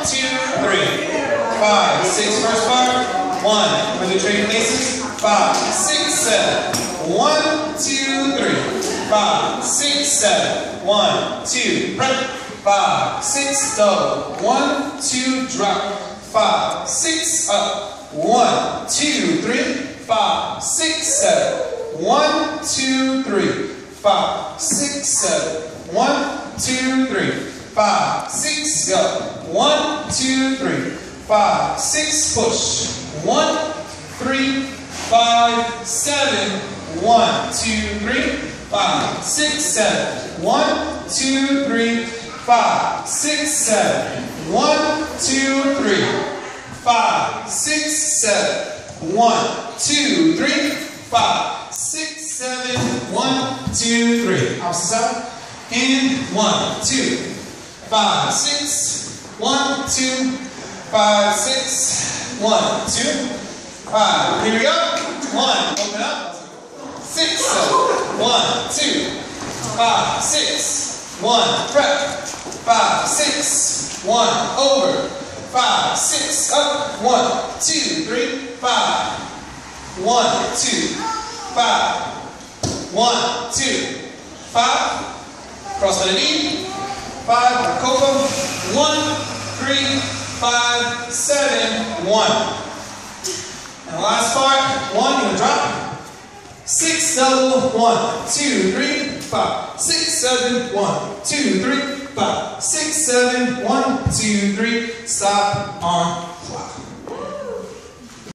2, 3, 5, 6. First part. 1. For the trading places. 5, 6, 7. 1, 2, 3. 5, 6, 7. 1, 2. Prep. 5, 6. Double. 1, 2. Drop. 5, 6. Up. 1, 2, 3. 5, 6, 7. 1, 2, 3. 5, 6, 7. 1, 2, 3. 5, 6, go. 1, 2, 3. 5, 6, push. 1, 3, 5, 7. 1, 2, 3. 5, 6, 7. 1, 2, 3. 5, 6, 7. 1, 2, 3. 5, 6, 7. 1, 2, 3. 5, 6, 7. 1, 2, 3. Opposite side. And 1, 2, 5, 6, 1, 2, 5, 6, 1, 2, 5. Here we go. 1, open up. 6, 7, 1, 2, 5, 6, 1, prep. 5, 6, 1, over. 5, 6, up. 1, 2, 3, 5. 1, 2, 5. 1, 2, 5. Cross by the knee. 5, Coco. 1, 3, 5, 7, 1. And the last part. 1, you're going to drop. 6, double. 1, 2, 3, 5, 6, 7, 1, 2, 3, 5, 6, 7, 1, 2, 3. Stop on